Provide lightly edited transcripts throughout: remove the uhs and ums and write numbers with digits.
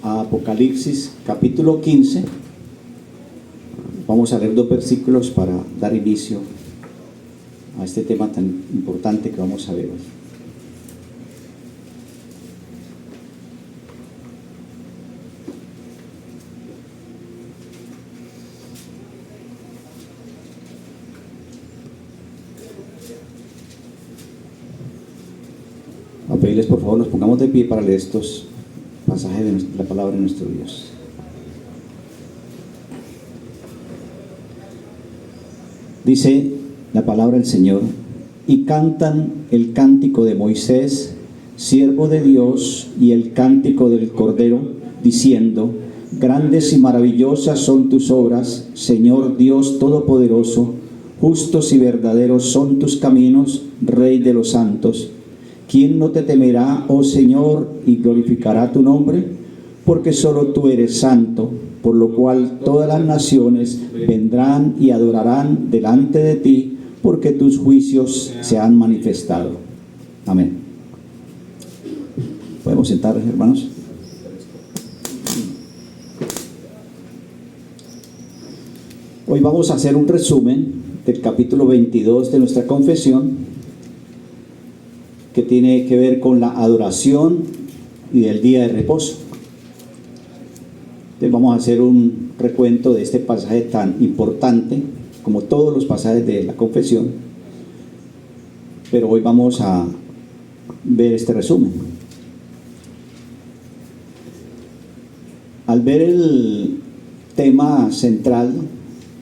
a Apocalipsis capítulo 15. Vamos a leer 2 versículos para dar inicio a este tema tan importante que vamos a ver hoy. A pedirles por favor nos pongamos de pie para leer estos pasajes de la palabra de nuestro Dios. Dice la palabra del Señor: y cantan el cántico de Moisés, siervo de Dios, y el cántico del Cordero, diciendo: grandes y maravillosas son tus obras, Señor Dios Todopoderoso, justos y verdaderos son tus caminos, Rey de los santos. ¿Quién no te temerá, oh Señor, y glorificará tu nombre? Porque solo tú eres santo, por lo cual todas las naciones vendrán y adorarán delante de ti, porque tus juicios se han manifestado. Amén. ¿Podemos sentar, hermanos? Hoy vamos a hacer un resumen del capítulo 22 de nuestra confesión, que tiene que ver con la adoración y del día de reposo. Entonces vamos a hacer un recuento de este pasaje tan importante, como todos los pasajes de la confesión, pero hoy vamos a ver este resumen. Al ver el tema central,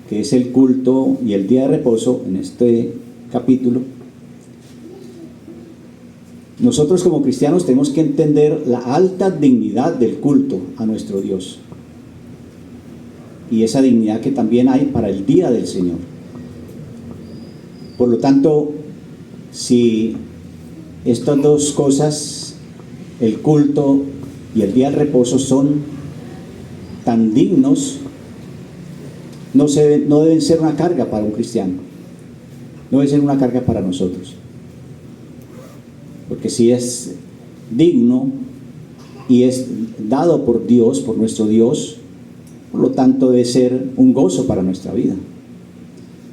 que es el culto y el día de reposo en este capítulo, nosotros como cristianos tenemos que entender la alta dignidad del culto a nuestro Dios y esa dignidad que también hay para el día del Señor. Por lo tanto, si estas dos cosas, el culto y el día del reposo, son tan dignos, no deben ser una carga para un cristiano, no deben ser una carga para nosotros. Porque si es digno y es dado por Dios, por nuestro Dios, por lo tanto debe ser un gozo para nuestra vida.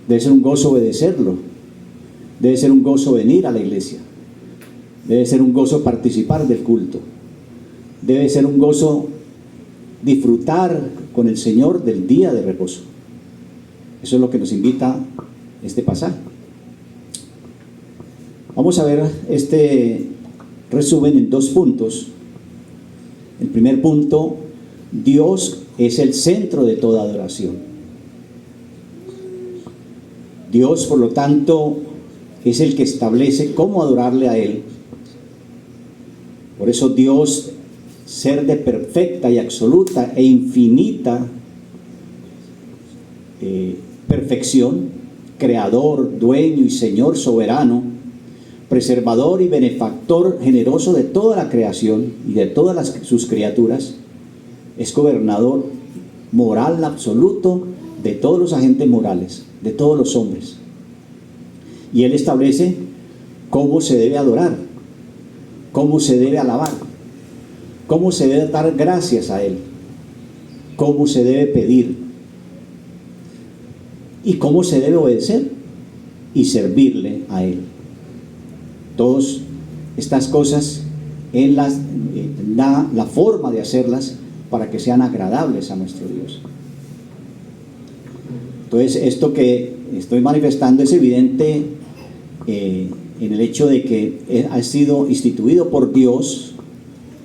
Debe ser un gozo obedecerlo. Debe ser un gozo venir a la iglesia. Debe ser un gozo participar del culto. Debe ser un gozo disfrutar con el Señor del día de reposo. Eso es lo que nos invita este pasaje. Vamos a ver este resumen en 2 puntos. El primer punto: Dios es el centro de toda adoración. Dios, por lo tanto, es el que establece cómo adorarle a Él. Por eso Dios, ser de perfecta y absoluta e infinita perfección, creador, dueño y Señor soberano, preservador y benefactor generoso de toda la creación y de todas sus criaturas, es gobernador moral absoluto de todos los agentes morales, de todos los hombres. Y Él establece cómo se debe adorar, cómo se debe alabar, cómo se debe dar gracias a Él, cómo se debe pedir y cómo se debe obedecer y servirle a Él. Todas estas cosas Él da la forma de hacerlas para que sean agradables a nuestro Dios. Entonces, esto que estoy manifestando es evidente en el hecho de que ha sido instituido por Dios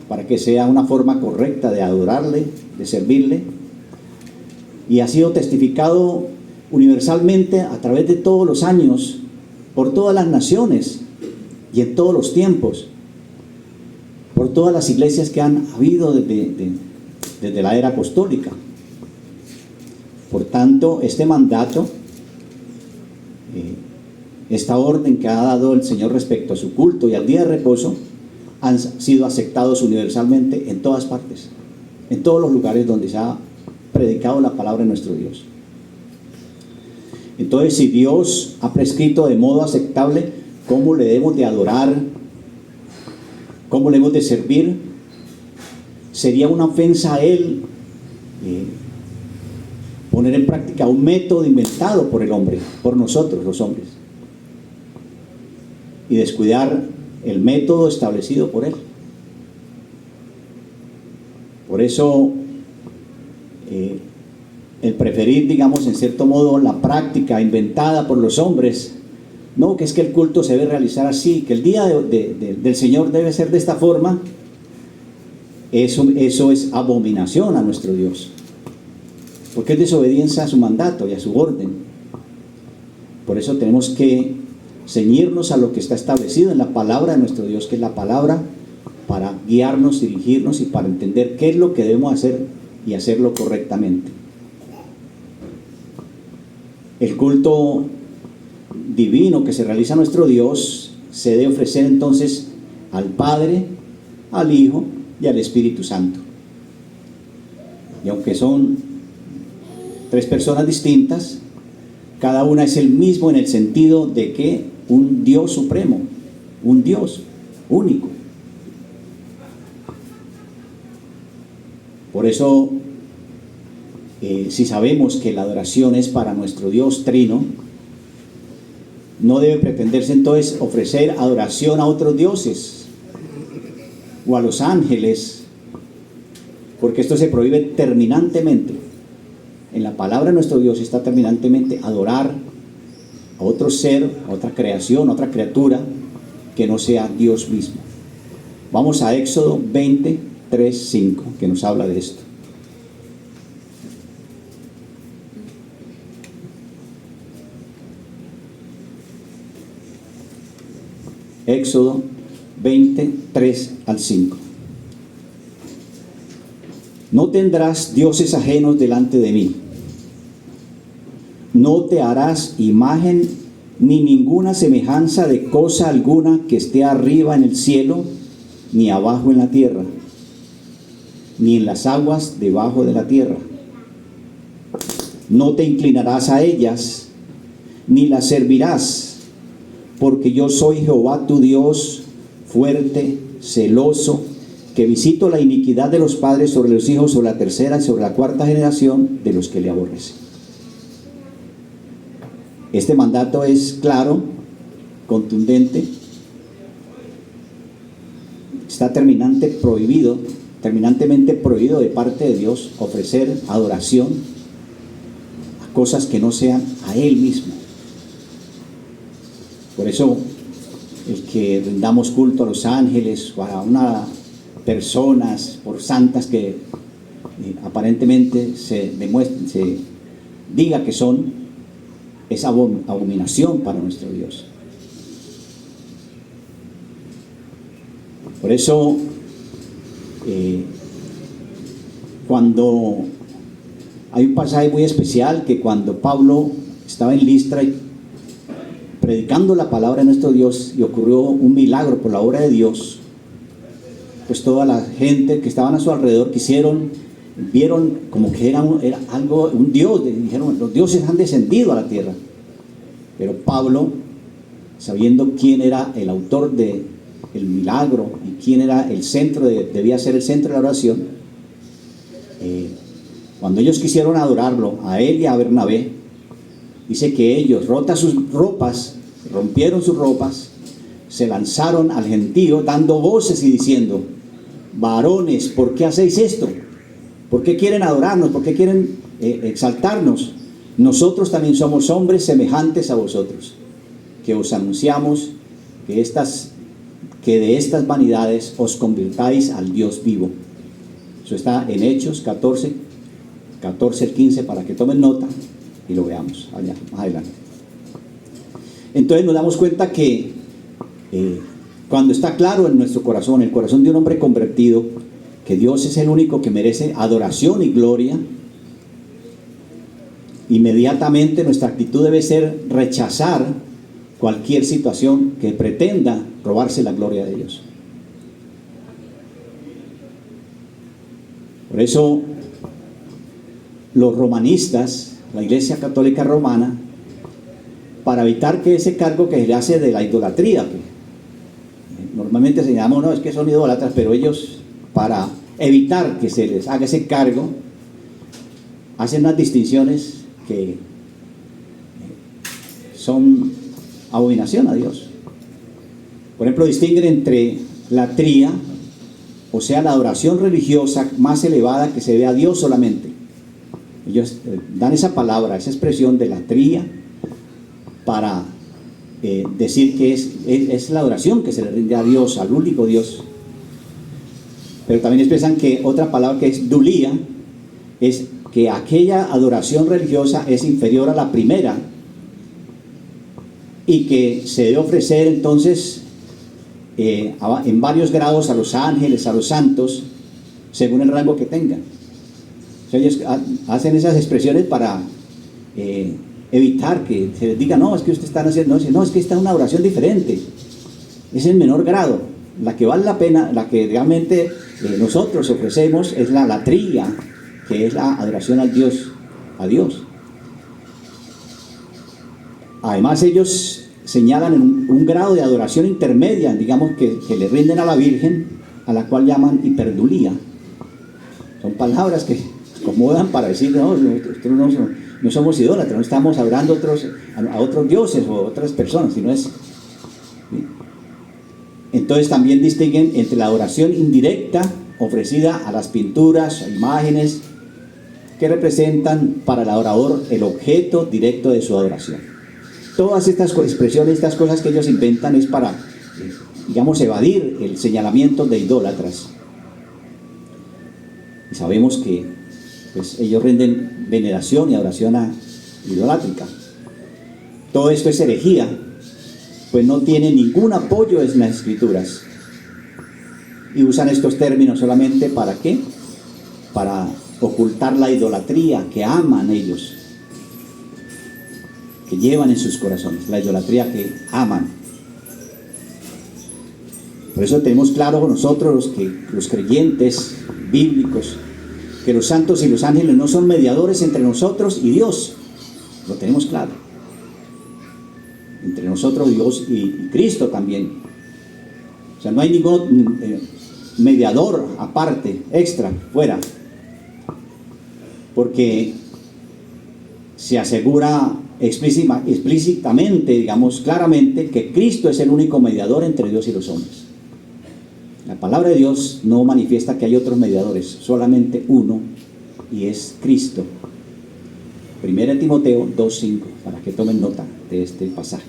para que sea una forma correcta de adorarle, de servirle, y ha sido testificado universalmente a través de todos los años, por todas las naciones y en todos los tiempos, por todas las iglesias que han habido desde la era apostólica. Por tanto, este mandato, esta orden que ha dado el Señor respecto a su culto y al día de reposo, han sido aceptados universalmente en todas partes, en todos los lugares donde se ha predicado la palabra de nuestro Dios. Entonces, si Dios ha prescrito de modo aceptable cómo le debemos de adorar, cómo le hemos de servir, sería una ofensa a Él poner en práctica un método inventado por el hombre, por nosotros los hombres, y descuidar el método establecido por Él. Por eso el preferir, digamos, en cierto modo, la práctica inventada por los hombres, no, que es que el culto se debe realizar así, que el día del Señor debe ser de esta forma, eso es abominación a nuestro Dios, porque es desobediencia a su mandato y a su orden. Por eso tenemos que ceñirnos a lo que está establecido en la palabra de nuestro Dios, que es la palabra para guiarnos, dirigirnos y para entender qué es lo que debemos hacer y hacerlo correctamente. El culto divino que se realiza a nuestro Dios se debe ofrecer entonces al Padre, al Hijo y al Espíritu Santo. Y aunque son tres personas distintas, cada una es el mismo en el sentido de que un Dios supremo, un Dios único. Por eso, si sabemos que la adoración es para nuestro Dios trino, no debe pretenderse entonces ofrecer adoración a otros dioses o a los ángeles, porque esto se prohíbe terminantemente. En la palabra de nuestro Dios está terminantemente adorar a otro ser, a otra creación, a otra criatura que no sea Dios mismo. Vamos a Éxodo 20, 3, 5, que nos habla de esto. Éxodo 20, 3 al 5. No tendrás dioses ajenos delante de mí. No te harás imagen ni ninguna semejanza de cosa alguna que esté arriba en el cielo, ni abajo en la tierra, ni en las aguas debajo de la tierra. No te inclinarás a ellas, ni las servirás, porque yo soy Jehová tu Dios, fuerte, celoso, que visito la iniquidad de los padres sobre los hijos, sobre la tercera y sobre la cuarta generación de los que le aborrecen. Este mandato es claro, contundente, está terminantemente prohibido de parte de Dios ofrecer adoración a cosas que no sean a Él mismo. Por eso, el que rindamos culto a los ángeles o a unas personas, por santas que aparentemente se diga que son, es abominación para nuestro Dios. Por eso, cuando hay un pasaje muy especial, que cuando Pablo estaba en Listra predicando la palabra de nuestro Dios y ocurrió un milagro por la obra de Dios, pues toda la gente que estaban a su alrededor vieron como que era algo, un Dios, dijeron, los dioses han descendido a la tierra. Pero Pablo, sabiendo quién era el autor del milagro y quién era el centro, debía ser el centro de la oración, cuando ellos quisieron adorarlo, a él y a Bernabé, dice que ellos, rotas sus ropas, rompieron sus ropas, se lanzaron al gentío dando voces y diciendo: varones, ¿por qué hacéis esto? ¿Por qué quieren adorarnos? ¿Por qué quieren exaltarnos? Nosotros también somos hombres semejantes a vosotros, que os anunciamos que de estas vanidades os convirtáis al Dios vivo. Eso está en Hechos 14 al 15, para que tomen nota y lo veamos allá más adelante. Entonces nos damos cuenta que cuando está claro en nuestro corazón, el corazón de un hombre convertido, que Dios es el único que merece adoración y gloria, inmediatamente nuestra actitud debe ser rechazar cualquier situación que pretenda robarse la gloria de Dios. Por eso los romanistas, la Iglesia Católica Romana, para evitar que ese cargo que se le hace de la idolatría, que normalmente se llama, no, es que son idólatras, pero ellos, para evitar que se les haga ese cargo, hacen unas distinciones que son abominación a Dios. Por ejemplo, distinguen entre la tría, o sea, la adoración religiosa más elevada que se ve a Dios solamente. Ellos dan esa palabra, esa expresión de la tría para decir que es la adoración que se le rinde a Dios, al único Dios. Pero también expresan que otra palabra que es dulía, es que aquella adoración religiosa es inferior a la primera y que se debe ofrecer entonces en varios grados a los ángeles, a los santos, según el rango que tengan. O sea, ellos hacen esas expresiones para evitar que se les diga, no, es que ustedes están haciendo, no, es que esta es una oración diferente, es el menor grado. La que vale la pena, la que realmente nosotros ofrecemos es la latría, que es la adoración al Dios, a Dios. Además, ellos señalan en un grado de adoración intermedia, digamos, que le rinden a la Virgen, a la cual llaman hiperdulía. Son palabras que acomodan para decir, no, nosotros no somos idólatras, no estamos adorando a otros dioses o a otras personas, sino es... ¿sí? Entonces también distinguen entre la adoración indirecta, ofrecida a las pinturas, a imágenes, que representan para el adorador el objeto directo de su adoración. Todas estas expresiones, estas cosas que ellos inventan es para, digamos, evadir el señalamiento de idólatras. Y sabemos que pues, ellos rinden veneración y adoración idolátrica. Todo esto es herejía, pues no tiene ningún apoyo en las Escrituras. Y usan estos términos solamente ¿para qué? Para ocultar la idolatría que aman ellos, que llevan en sus corazones, la idolatría que aman. Por eso tenemos claro nosotros los creyentes bíblicos, que los santos y los ángeles no son mediadores entre nosotros y Dios. Lo tenemos claro. Entre nosotros, Dios y Cristo también. O sea, no hay ningún mediador aparte, extra, fuera. Porque se asegura explícitamente, digamos claramente, que Cristo es el único mediador entre Dios y los hombres. La palabra de Dios no manifiesta que hay otros mediadores, solamente uno, y es Cristo. 1 Timoteo 2:5, para que tomen nota de este pasaje.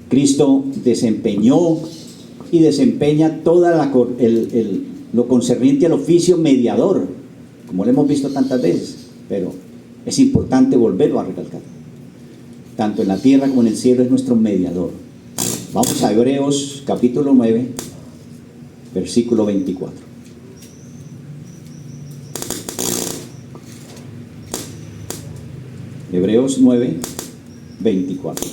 Cristo desempeñó y desempeña toda lo concerniente al oficio mediador, como lo hemos visto tantas veces, pero es importante volverlo a recalcar. Tanto en la tierra como en el cielo es nuestro mediador. Vamos a Hebreos capítulo 9, versículo 24. Hebreos 9, 24.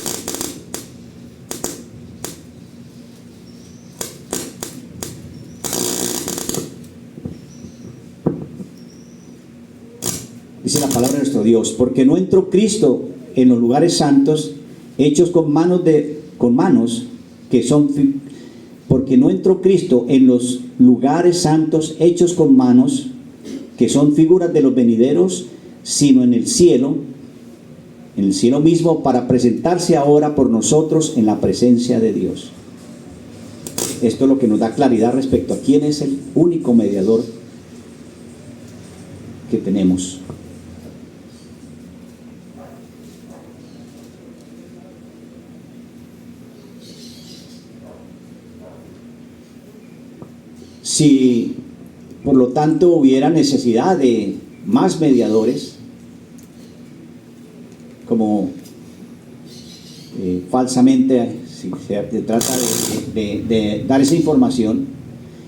Dice la palabra de nuestro Dios: porque no entró Cristo en los lugares santos hechos con manos que son, porque no entró Cristo en los lugares santos hechos con manos que son figuras de los venideros, sino en el cielo mismo, para presentarse ahora por nosotros en la presencia de Dios. Esto es lo que nos da claridad respecto a quién es el único mediador que tenemos. Si por lo tanto hubiera necesidad de más mediadores, como falsamente si se trata de dar esa información,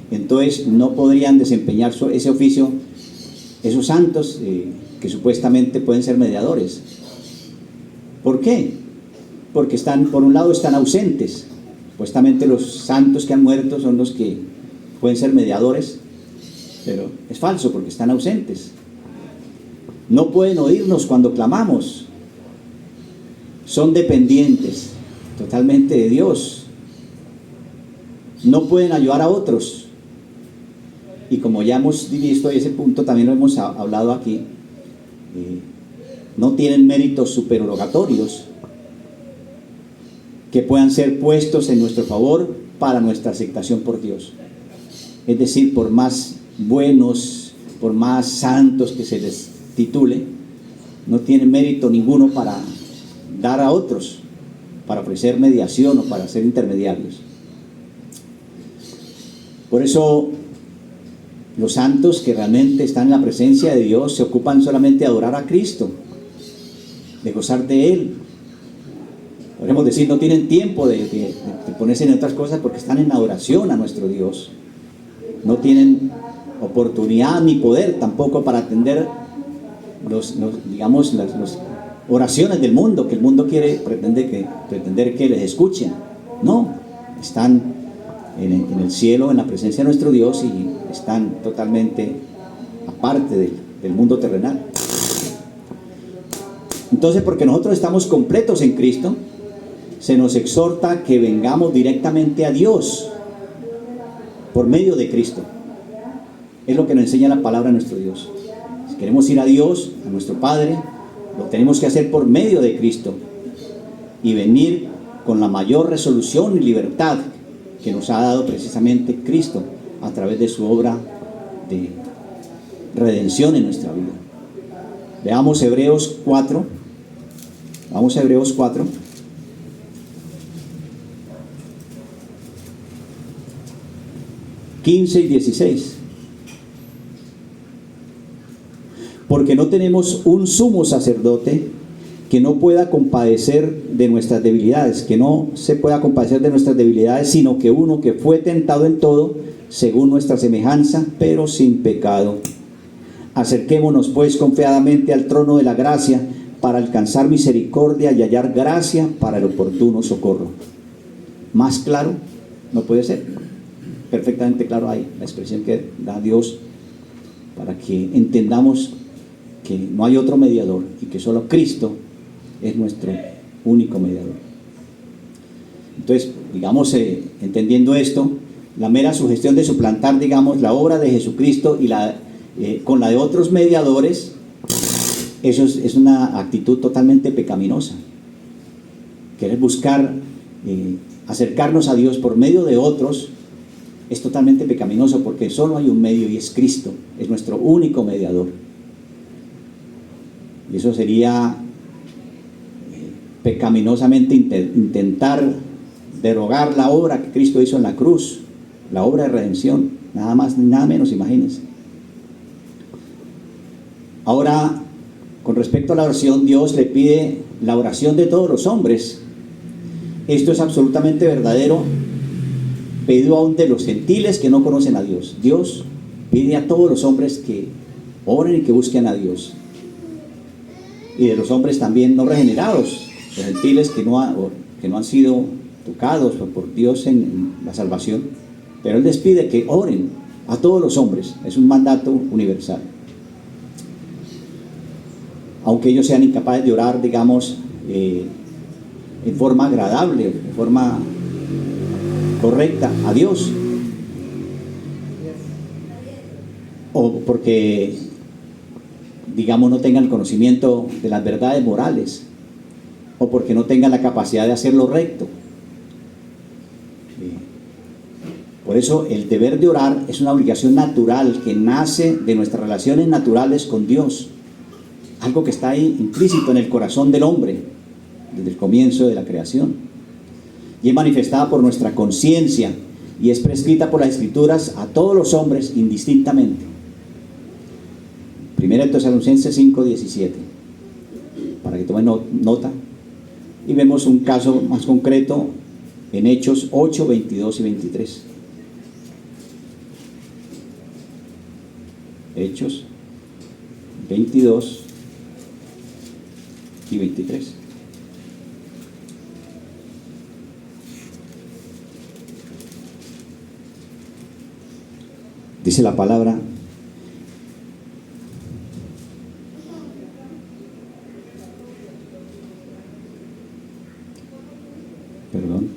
entonces no podrían desempeñar ese oficio esos santos que supuestamente pueden ser mediadores. ¿Por qué? Porque por un lado están ausentes. Supuestamente los santos que han muerto son los que pueden ser mediadores, pero es falso porque están ausentes. No pueden oírnos cuando clamamos. Son dependientes totalmente de Dios. No pueden ayudar a otros. y como ya hemos visto ese punto, también lo hemos hablado aquí, no tienen méritos supererogatorios que puedan ser puestos en nuestro favor para nuestra aceptación por Dios. Es decir, por más buenos, por más santos que se les titule, no tienen mérito ninguno para dar a otros, para ofrecer mediación o para ser intermediarios. Por eso los santos que realmente están en la presencia de Dios se ocupan solamente de adorar a Cristo, de gozar de Él. Podemos decir, no tienen tiempo de ponerse en otras cosas porque están en adoración a nuestro Dios. No tienen oportunidad ni poder tampoco para atender las oraciones del mundo, que el mundo pretender que les escuchen. No, están en el cielo, en la presencia de nuestro Dios, y están totalmente aparte del mundo terrenal. Entonces, porque nosotros estamos completos en Cristo, se nos exhorta que vengamos directamente a Dios por medio de Cristo. Es lo que nos enseña la palabra de nuestro Dios. Si queremos ir a Dios, a nuestro Padre, lo tenemos que hacer por medio de Cristo y venir con la mayor resolución y libertad que nos ha dado precisamente Cristo a través de su obra de redención en nuestra vida. Veamos Hebreos 4. Vamos a Hebreos 4. ...15 y 16... Porque no tenemos un sumo sacerdote que no pueda compadecer de nuestras debilidades, que no se pueda compadecer de nuestras debilidades, sino que uno que fue tentado en todo, según nuestra semejanza, pero sin pecado. Acerquémonos pues confiadamente al trono de la gracia, para alcanzar misericordia y hallar gracia para el oportuno socorro. Más claro no puede ser. Perfectamente claro hay la expresión que da Dios para que entendamos que no hay otro mediador y que solo Cristo es nuestro único mediador. Entonces, digamos, entendiendo esto, la mera sugestión de suplantar, digamos, la obra de Jesucristo y con la de otros mediadores, eso es una actitud totalmente pecaminosa. Querer buscar acercarnos a Dios por medio de otros es totalmente pecaminoso, porque solo hay un medio y es Cristo, es nuestro único mediador. Y eso sería pecaminosamente intentar derogar la obra que Cristo hizo en la cruz, la obra de redención, nada más ni nada menos, imagínense. Ahora, con respecto a la oración, Dios le pide la oración de todos los hombres. Esto es absolutamente verdadero, pedido aún de los gentiles que no conocen a Dios. Dios pide a todos los hombres que oren y que busquen a Dios. Y de los hombres también no regenerados, los gentiles que no han sido tocados por Dios en la salvación. Pero Él les pide que oren a todos los hombres. Es un mandato universal. Aunque ellos sean incapaces de orar, digamos, en forma agradable, en forma correcta a Dios, o porque, digamos, no tengan conocimiento de las verdades morales, o porque no tengan la capacidad de hacer lo recto. Por eso el deber de orar es una obligación natural que nace de nuestras relaciones naturales con Dios, algo que está ahí implícito en el corazón del hombre desde el comienzo de la creación, y es manifestada por nuestra conciencia y es prescrita por las Escrituras a todos los hombres indistintamente. 1 Tesalonicenses 5:17, para que tomen nota. Y vemos un caso más concreto en Hechos 8, 22 y 23. Hechos 22 y 23. Dice la palabra: perdón,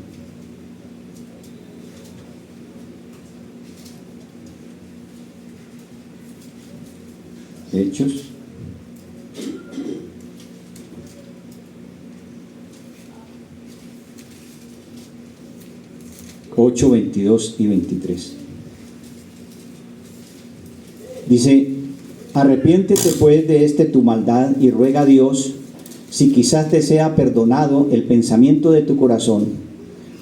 Hechos. Ocho, 22 y 23. Dice: arrepiéntete pues de tu maldad y ruega a Dios si quizás te sea perdonado el pensamiento de tu corazón,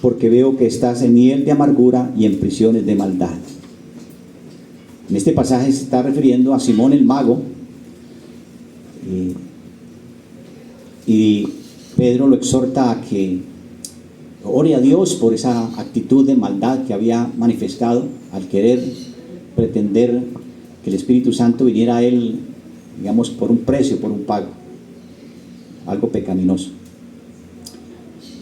porque veo que estás en hiel de amargura y en prisiones de maldad. En este pasaje se está refiriendo a Simón el mago, y Pedro lo exhorta a que ore a Dios por esa actitud de maldad que había manifestado al querer pretender que el Espíritu Santo viniera a él, digamos, por un precio, por un pago, algo pecaminoso.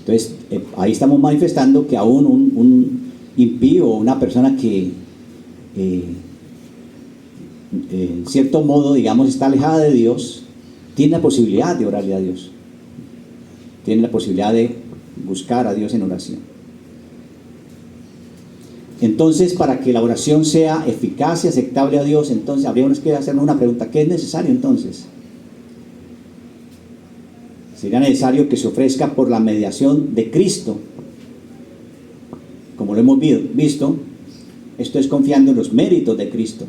Entonces, ahí estamos manifestando que aún un impío o una persona que en cierto modo, digamos, está alejada de Dios, tiene la posibilidad de orarle a Dios, tiene la posibilidad de buscar a Dios en oración. Entonces, para que la oración sea eficaz y aceptable a Dios, entonces habríamos que hacernos una pregunta: ¿qué es necesario entonces? Sería necesario que se ofrezca por la mediación de Cristo. Como lo hemos visto, esto es confiando en los méritos de Cristo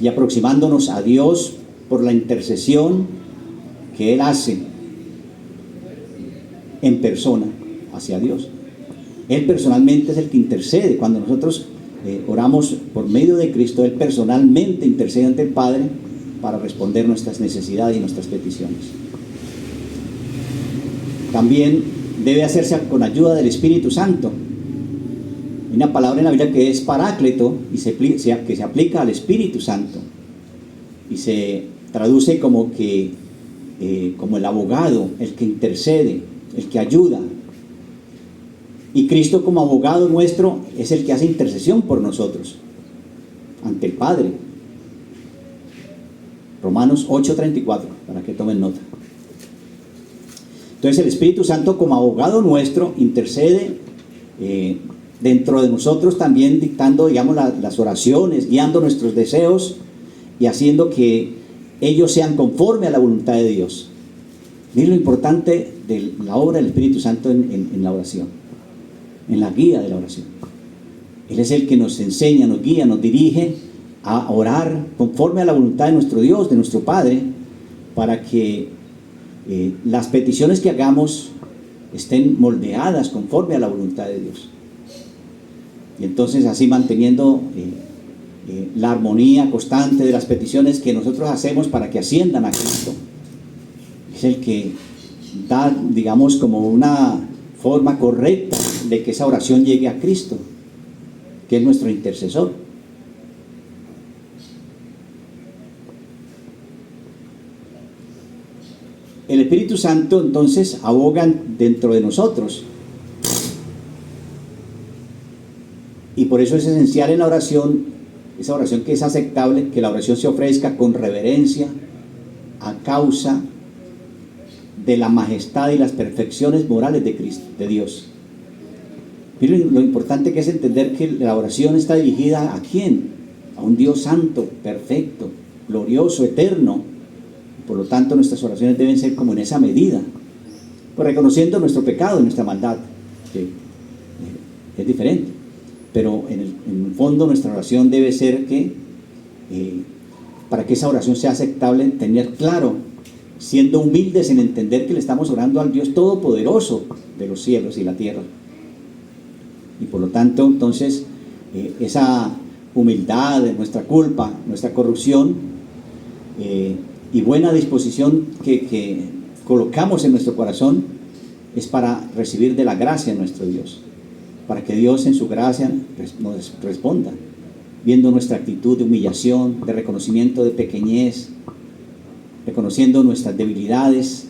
y aproximándonos a Dios por la intercesión que Él hace en persona hacia Dios. Él personalmente es el que intercede. Cuando nosotros oramos por medio de Cristo, Él personalmente intercede ante el Padre para responder nuestras necesidades y nuestras peticiones. También debe hacerse con ayuda del Espíritu Santo. Hay una palabra en la Biblia que es paráclito y que se aplica al Espíritu Santo y se traduce como como el abogado, el que intercede, el que ayuda. Y Cristo, como abogado nuestro, es el que hace intercesión por nosotros ante el Padre. Romanos 8:34, para que tomen nota. Entonces el Espíritu Santo, como abogado nuestro, intercede dentro de nosotros, también dictando, digamos, las oraciones, guiando nuestros deseos y haciendo que ellos sean conforme a la voluntad de Dios. Miren lo importante de la obra del Espíritu Santo en la oración, en la guía de la oración. Él es el que nos enseña, nos guía, nos dirige a orar conforme a la voluntad de nuestro Dios, de nuestro Padre, para que las peticiones que hagamos estén moldeadas conforme a la voluntad de Dios. Y entonces así manteniendo la armonía constante de las peticiones que nosotros hacemos para que asciendan a Cristo. Es el que da, digamos, como una forma correcta de que esa oración llegue a Cristo, que es nuestro intercesor. El Espíritu Santo entonces aboga dentro de nosotros, y por eso es esencial en la oración, esa oración que es aceptable, que la oración se ofrezca con reverencia a causa de la majestad y las perfecciones morales de Cristo, de Dios. Miren lo importante que es entender que la oración está dirigida ¿a quién? A un Dios santo, perfecto, glorioso, eterno. Por lo tanto, nuestras oraciones deben ser como en esa medida, pues reconociendo nuestro pecado y nuestra maldad, que es diferente, pero en el fondo nuestra oración debe ser para que esa oración sea aceptable, tener claro, siendo humildes en entender que le estamos orando al Dios Todopoderoso de los cielos y la tierra. Y por lo tanto, entonces, esa humildad de nuestra culpa, nuestra corrupción, y buena disposición que colocamos en nuestro corazón es para recibir de la gracia de nuestro Dios, para que Dios en su gracia nos responda, viendo nuestra actitud de humillación, de reconocimiento de pequeñez, reconociendo nuestras debilidades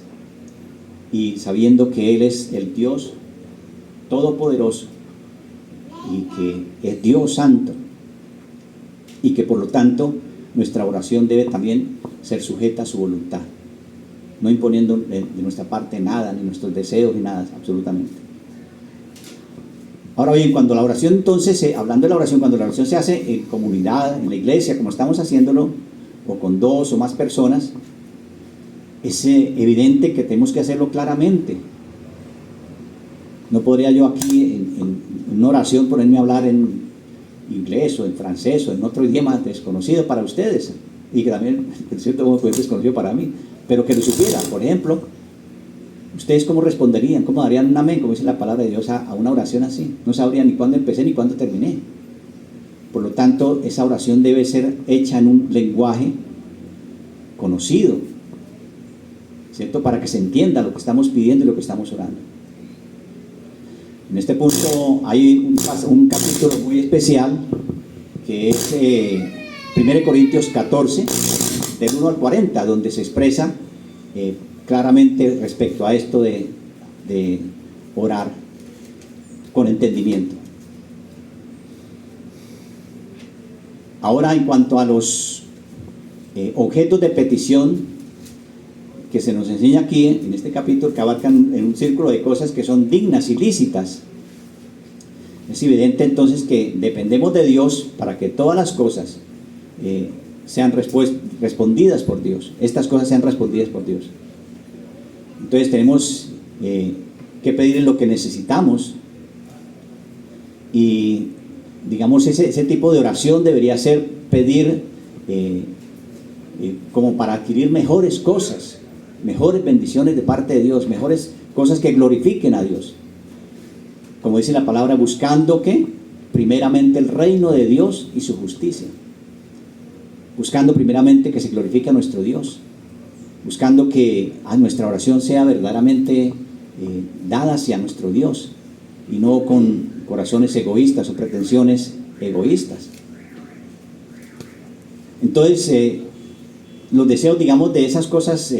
y sabiendo que Él es el Dios Todopoderoso y que es Dios Santo, y que por lo tanto nuestra oración debe también ser sujeta a su voluntad, no imponiendo de nuestra parte nada, ni nuestros deseos, ni nada, absolutamente. Ahora bien, cuando la oración entonces, hablando de la oración, cuando la oración se hace en comunidad, en la iglesia, como estamos haciéndolo, o con dos o más personas, es evidente que tenemos que hacerlo claramente. No podría yo aquí en una oración ponerme a hablar en inglés o en francés o en otro idioma desconocido para ustedes, y que también en cierto modo es desconocido para mí, pero que lo supiera. Por ejemplo, ¿ustedes cómo responderían? ¿Cómo darían un amén, como dice la palabra de Dios, a una oración así? No sabría ni cuándo empecé ni cuándo terminé. Por lo tanto, esa oración debe ser hecha en un lenguaje conocido, ¿cierto? Para que se entienda lo que estamos pidiendo y lo que estamos orando. En este punto hay un capítulo muy especial, que es 1 Corintios 14, del 1 al 40, donde se expresa claramente respecto a esto de orar con entendimiento. Ahora, en cuanto a los objetos de petición que se nos enseña aquí en este capítulo, que abarcan en un círculo de cosas que son dignas y lícitas, es evidente entonces que dependemos de Dios para que todas las cosas sean respondidas por Dios. Estas cosas sean respondidas por Dios. Entonces tenemos que pedirle lo que necesitamos, y digamos ese tipo de oración debería ser pedir como para adquirir mejores cosas, mejores bendiciones de parte de Dios, mejores cosas que glorifiquen a Dios. Como dice la palabra, buscando que primeramente el reino de Dios y su justicia. Buscando primeramente que se glorifique a nuestro Dios. Buscando que nuestra oración sea verdaderamente dada hacia nuestro Dios, y no con corazones egoístas o pretensiones egoístas. Entonces, los deseos, digamos, de esas cosas,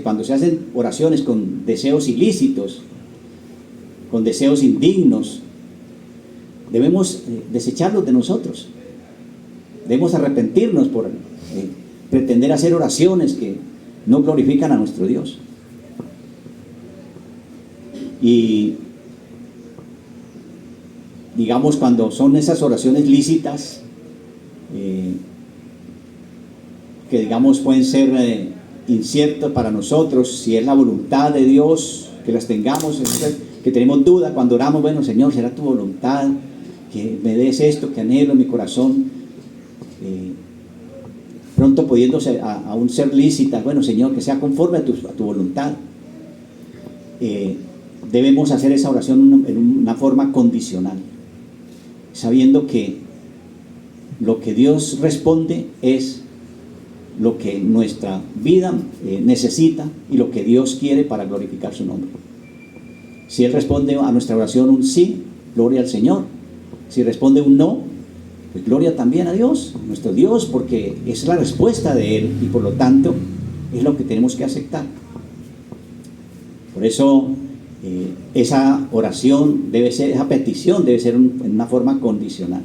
cuando se hacen oraciones con deseos ilícitos, con deseos indignos, debemos desecharlos de nosotros. Debemos arrepentirnos por pretender hacer oraciones que no glorifican a nuestro Dios. Y digamos, cuando son esas oraciones lícitas, que digamos pueden ser inciertas para nosotros, si es la voluntad de Dios que las tengamos, que tenemos duda cuando oramos, bueno, Señor, será tu voluntad que me des esto que anhelo en mi corazón, pronto pudiéndose aún ser lícitas, bueno, Señor, que sea conforme a tu voluntad. Debemos hacer esa oración en una forma condicional, sabiendo que lo que Dios responde es lo que nuestra vida necesita y lo que Dios quiere para glorificar su nombre. Si Él responde a nuestra oración un sí, gloria al Señor. Si responde un no, pues gloria también a Dios, nuestro Dios, porque es la respuesta de Él y por lo tanto es lo que tenemos que aceptar. Por eso esa oración debe ser, esa petición debe ser en una forma condicional.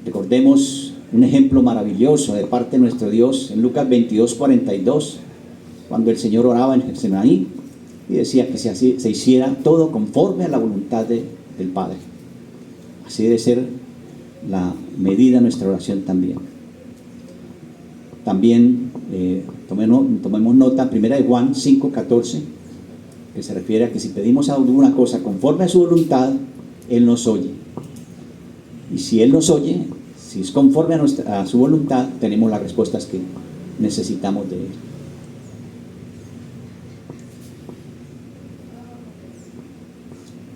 Recordemos un ejemplo maravilloso de parte de nuestro Dios en Lucas 22:42, cuando el Señor oraba en Getsemaní y decía que se hiciera todo conforme a la voluntad del Padre. Así debe ser la medida de nuestra oración también. También tomemos nota, 1 Juan 5:14, que se refiere a que si pedimos alguna cosa conforme a su voluntad, Él nos oye. Y si Él nos oye, si es conforme a su voluntad, tenemos las respuestas que necesitamos de Él.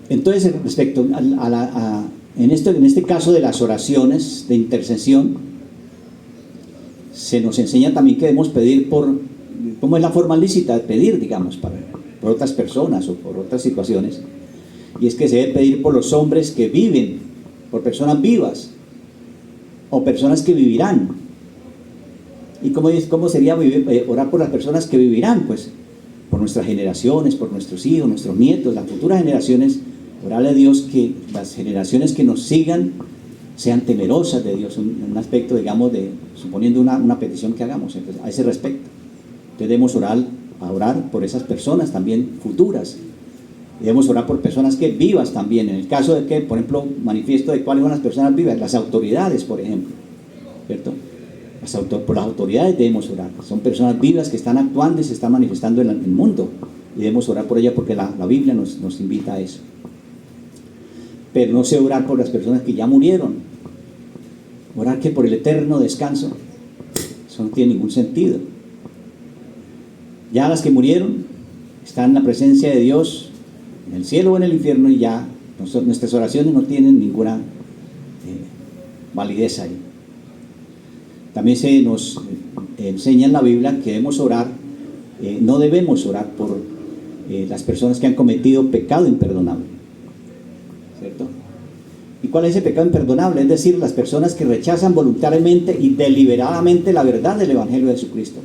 Entonces, respecto en este caso de las oraciones de intercesión, se nos enseña también que debemos pedir ¿cómo es la forma lícita de pedir, digamos, por otras personas o por otras situaciones? Y es que se debe pedir por los hombres que viven, por personas vivas o personas que vivirán. ¿Y cómo sería orar por las personas que vivirán? Pues por nuestras generaciones, por nuestros hijos, nuestros nietos, las futuras generaciones. Orarle a Dios que las generaciones que nos sigan sean temerosas de Dios, un aspecto, digamos, suponiendo una petición que hagamos a ese respecto. Entonces debemos orar por esas personas también futuras. Debemos orar por personas que vivas también. En el caso de que, por ejemplo, manifiesto de cuáles son las personas vivas, las autoridades, por ejemplo. ¿cierto? Por las autoridades debemos orar. Son personas vivas que están actuando y se están manifestando en el mundo, y debemos orar por ellas porque la Biblia nos invita a eso. Pero no sé orar por las personas que ya murieron. Orar que por el eterno descanso, eso no tiene ningún sentido. Ya las que murieron están en la presencia de Dios, en el cielo o en el infierno, y ya nuestras oraciones no tienen ninguna validez ahí. También se nos enseña en la Biblia que debemos orar, no debemos orar por las personas que han cometido pecado imperdonable, ¿cierto? ¿Y cuál es ese pecado imperdonable? Es decir, las personas que rechazan voluntariamente y deliberadamente la verdad del Evangelio de Jesucristo.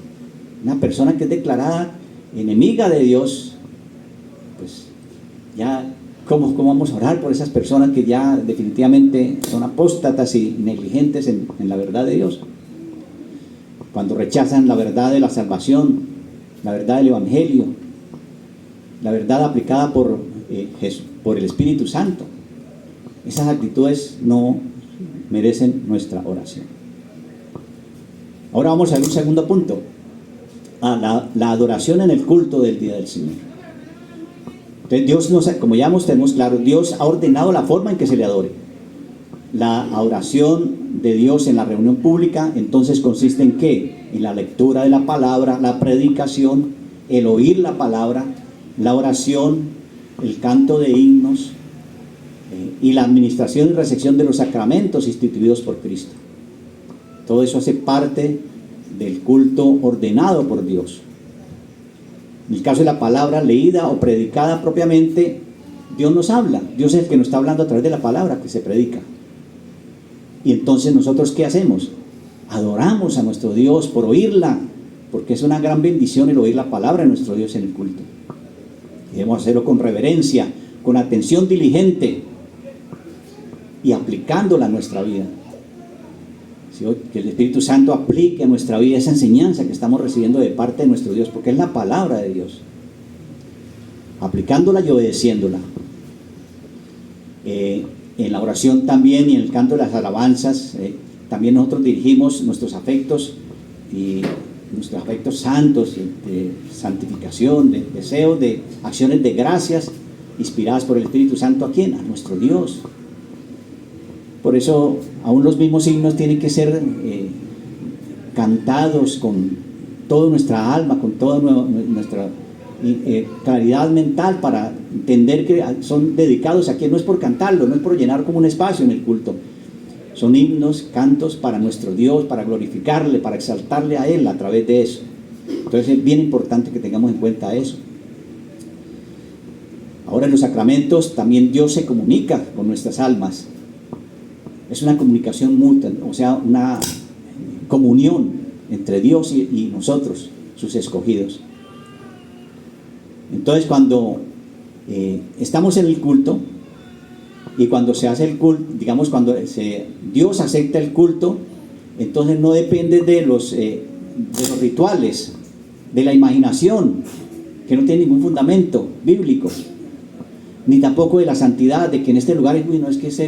Una persona que es declarada enemiga de Dios, pues ya, ¿cómo vamos a orar por esas personas que ya definitivamente son apóstatas y negligentes en la verdad de Dios? Cuando rechazan la verdad de la salvación, la verdad del Evangelio, la verdad aplicada por el Espíritu Santo, esas actitudes no merecen nuestra oración. Ahora vamos a ver un segundo punto, la adoración en el culto del día del Señor. Entonces Dios como ya tenemos claro, Dios ha ordenado la forma en que se le adore. La oración de Dios en la reunión pública entonces consiste en ¿qué? En la lectura de la palabra, la predicación, el oír la palabra, la oración, el canto de himnos y la administración y recepción de los sacramentos instituidos por Cristo. Todo eso hace parte del culto ordenado por Dios. En el caso de la palabra leída o predicada propiamente, Dios nos habla. Dios es el que nos está hablando a través de la palabra que se predica. Y entonces nosotros ¿qué hacemos? Adoramos a nuestro Dios por oírla, porque es una gran bendición el oír la palabra de nuestro Dios en el culto. Debemos hacerlo con reverencia, con atención diligente y aplicándola a nuestra vida. Que el Espíritu Santo aplique a nuestra vida esa enseñanza que estamos recibiendo de parte de nuestro Dios, porque es la palabra de Dios, aplicándola y obedeciéndola. En la oración también y en el canto de las alabanzas, también nosotros dirigimos nuestros afectos y nuestros afectos santos, de santificación, de deseos, de acciones de gracias inspiradas por el Espíritu Santo. ¿A quién? A nuestro Dios. Por eso aún los mismos himnos tienen que ser cantados con toda nuestra alma, con toda nuestra claridad mental, para entender que son dedicados a quien. No es por cantarlo, no es por llenar como un espacio en el culto. Son himnos, cantos para nuestro Dios, para glorificarle, para exaltarle a Él a través de eso. Entonces es bien importante que tengamos en cuenta eso. Ahora en los sacramentos también Dios se comunica con nuestras almas. Es una comunicación mutua, o sea, una comunión entre Dios y nosotros, sus escogidos. Entonces cuando estamos en el culto, y cuando se hace el culto, digamos, cuando Dios acepta el culto, entonces no depende de los rituales, de la imaginación, que no tiene ningún fundamento bíblico, ni tampoco de la santidad, de que en este lugar no es que es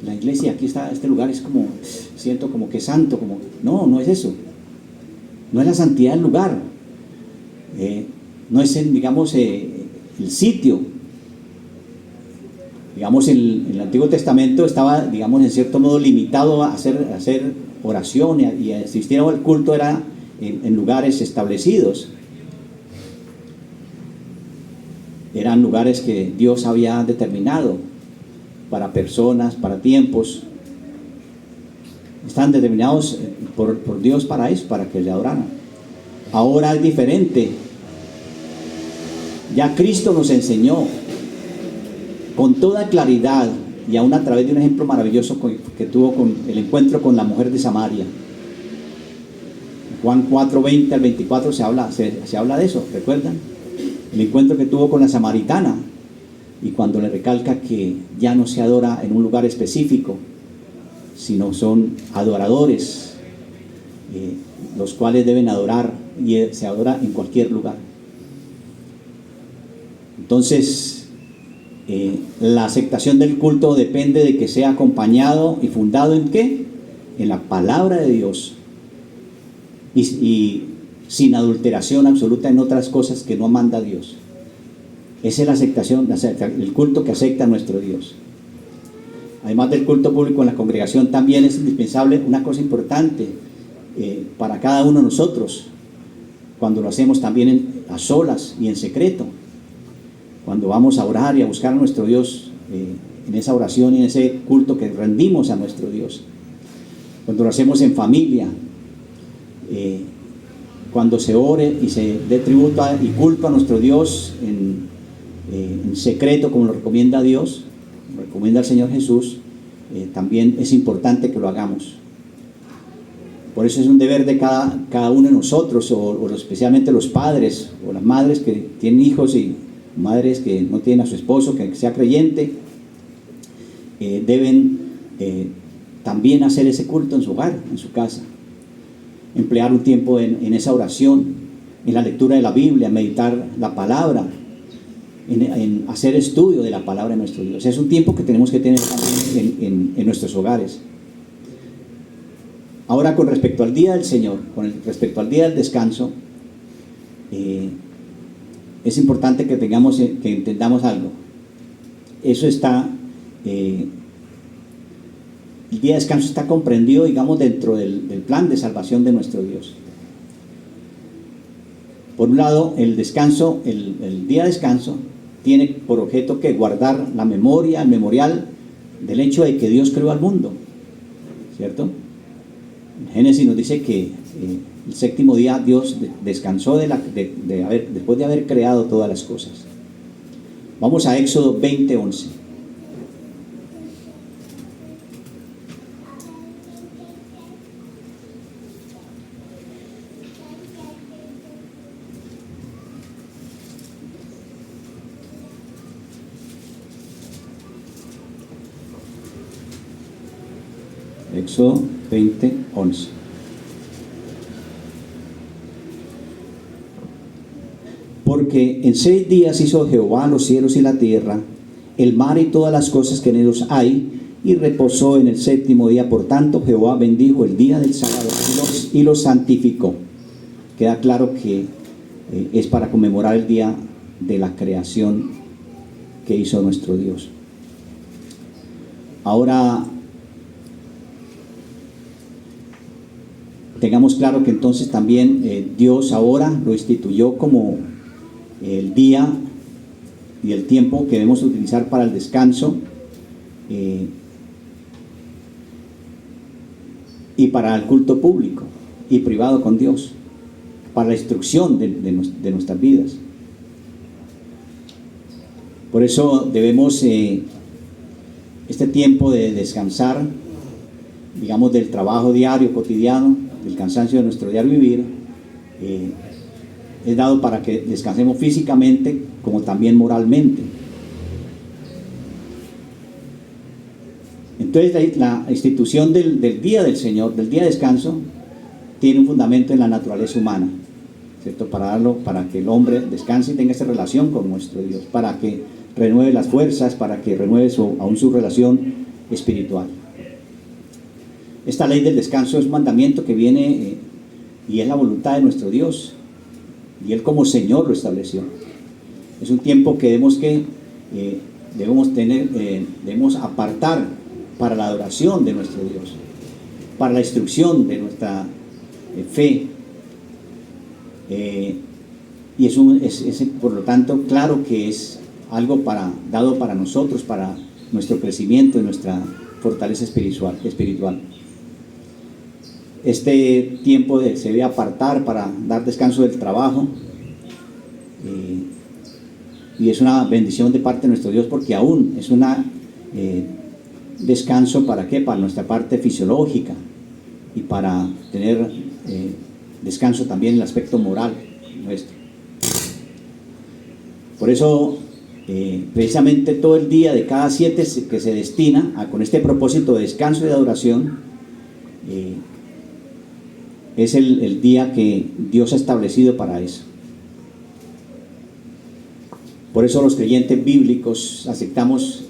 la iglesia, aquí está, este lugar es como, siento como que es santo, como, no es eso. No es la santidad del lugar, no es digamos, el sitio. Digamos, en el Antiguo Testamento estaba, digamos, en cierto modo limitado a hacer oración y a asistir al culto era en lugares establecidos. Eran lugares que Dios había determinado para personas, para tiempos. Están determinados por Dios para eso, para que le adoraran. Ahora es diferente. Ya Cristo nos enseñó con toda claridad, y aún a través de un ejemplo maravilloso que tuvo con el encuentro con la mujer de Samaria. Juan 4:20 al 24 se habla de eso, ¿recuerdan? El encuentro que tuvo con la samaritana, y cuando le recalca que ya no se adora en un lugar específico, sino son adoradores, los cuales deben adorar, y se adora en cualquier lugar. Entonces, la aceptación del culto depende de que sea acompañado y fundado ¿en qué? en la palabra de Dios y sin adulteración absoluta en otras cosas que no manda Dios. Esa es la aceptación, el culto que acepta nuestro Dios. Además del culto público en la congregación, también es indispensable una cosa importante para cada uno de nosotros, cuando lo hacemos también a solas y en secreto, cuando vamos a orar y a buscar a nuestro Dios en esa oración y en ese culto que rendimos a nuestro Dios, cuando lo hacemos en familia, cuando se ore y se dé tributo y culto a nuestro Dios en secreto, como lo recomienda Dios, lo recomienda el Señor Jesús, también es importante que lo hagamos. Por eso es un deber de cada uno de nosotros, o especialmente los padres o las madres que tienen hijos y madres que no tienen a su esposo, que sea creyente, deben también hacer ese culto en su hogar, en su casa. Emplear un tiempo en esa oración, en la lectura de la Biblia, meditar la palabra, en hacer estudio de la palabra de nuestro Dios. Es un tiempo que tenemos que tener también en nuestros hogares. Ahora, con respecto al día del Señor, respecto al día del descanso, es importante que entendamos algo. Eso está, el día de descanso está comprendido, digamos, dentro del plan de salvación de nuestro Dios. Por un lado, el descanso, el día de descanso, tiene por objeto que guardar la memoria, el memorial del hecho de que Dios creó al mundo, ¿cierto? Génesis nos dice que el séptimo día Dios descansó después de haber creado todas las cosas. Vamos a Éxodo 20:11. Éxodo 20:11. Porque en 6 días hizo Jehová los cielos y la tierra, el mar y todas las cosas que en ellos hay, y reposó en el séptimo día. Por tanto, Jehová bendijo el día del sábado y los santificó. Queda claro que es para conmemorar el día de la creación que hizo nuestro Dios. Ahora, tengamos claro que entonces también Dios ahora lo instituyó como el día y el tiempo que debemos utilizar para el descanso y para el culto público y privado con Dios, para la instrucción de nuestras vidas. Por eso debemos este tiempo de descansar, digamos, del trabajo diario, cotidiano, del cansancio de nuestro diario vivir, es dado para que descansemos físicamente como también moralmente. Entonces la institución del día del Señor, del día de descanso, tiene un fundamento en la naturaleza humana, ¿cierto? Para que el hombre descanse y tenga esa relación con nuestro Dios, para que renueve las fuerzas, para que renueve aún su relación espiritual. Esta ley del descanso es un mandamiento que viene y es la voluntad de nuestro Dios, y Él como Señor lo estableció. Es un tiempo que debemos apartar para la adoración de nuestro Dios, para la instrucción de nuestra fe, y es por lo tanto claro que es algo dado para nosotros, para nuestro crecimiento y nuestra fortaleza espiritual. Este tiempo se debe apartar para dar descanso del trabajo, y es una bendición de parte de nuestro Dios, porque aún es un descanso ¿para qué? Para nuestra parte fisiológica, y para tener descanso también en el aspecto moral nuestro. Por eso precisamente todo el día de cada 7 que se destina con este propósito de descanso y de adoración, es el día que Dios ha establecido para eso. Por eso los creyentes bíblicos aceptamos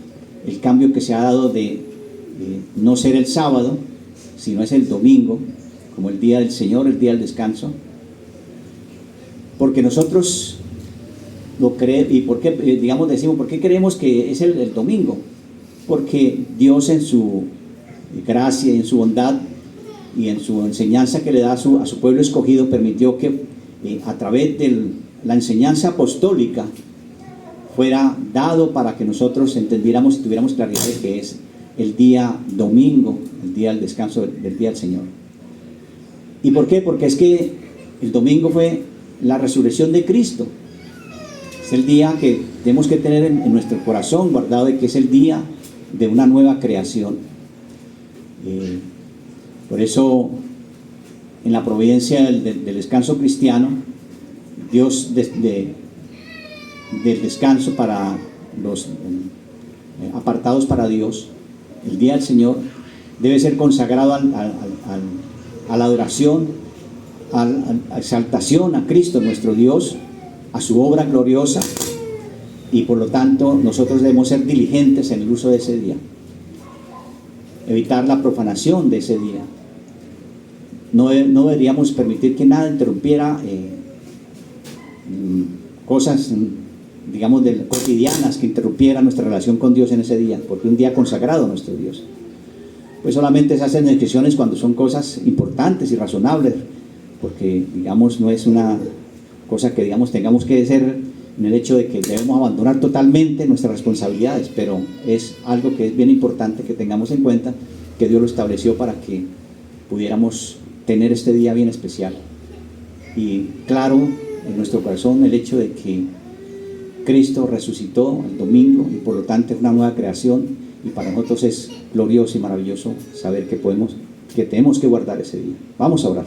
el cambio que se ha dado de no ser el sábado, sino es el domingo, como el día del Señor, el día del descanso. Porque nosotros lo creemos, y por qué, decimos, ¿por qué creemos que es el domingo? Porque Dios en su gracia, en su bondad y en su enseñanza que le da a su pueblo escogido, permitió que a través de la enseñanza apostólica fuera dado para que nosotros entendiéramos y tuviéramos claridad de que es el día domingo, el día del descanso del día del Señor. ¿Y por qué? Porque es que el domingo fue la resurrección de Cristo. Es el día que tenemos que tener en nuestro corazón guardado, de que es el día de una nueva creación. Por eso, en la providencia del descanso cristiano, Dios del descanso para los apartados para Dios, el día del Señor debe ser consagrado a la adoración, a la exaltación a Cristo nuestro Dios, a su obra gloriosa, y por lo tanto nosotros debemos ser diligentes en el uso de ese día, evitar la profanación de ese día. No deberíamos permitir que nada interrumpiera cosas, digamos, cotidianas que interrumpieran nuestra relación con Dios en ese día, porque es un día consagrado a nuestro Dios. Pues solamente se hacen excepciones cuando son cosas importantes y razonables, porque, digamos, no es una cosa que, digamos, tengamos que ser en el hecho de que debemos abandonar totalmente nuestras responsabilidades, pero es algo que es bien importante que tengamos en cuenta, que Dios lo estableció para que pudiéramos tener este día bien especial. Y claro, en nuestro corazón el hecho de que Cristo resucitó el domingo y por lo tanto es una nueva creación, y para nosotros es glorioso y maravilloso saber que tenemos que guardar ese día. Vamos a orar.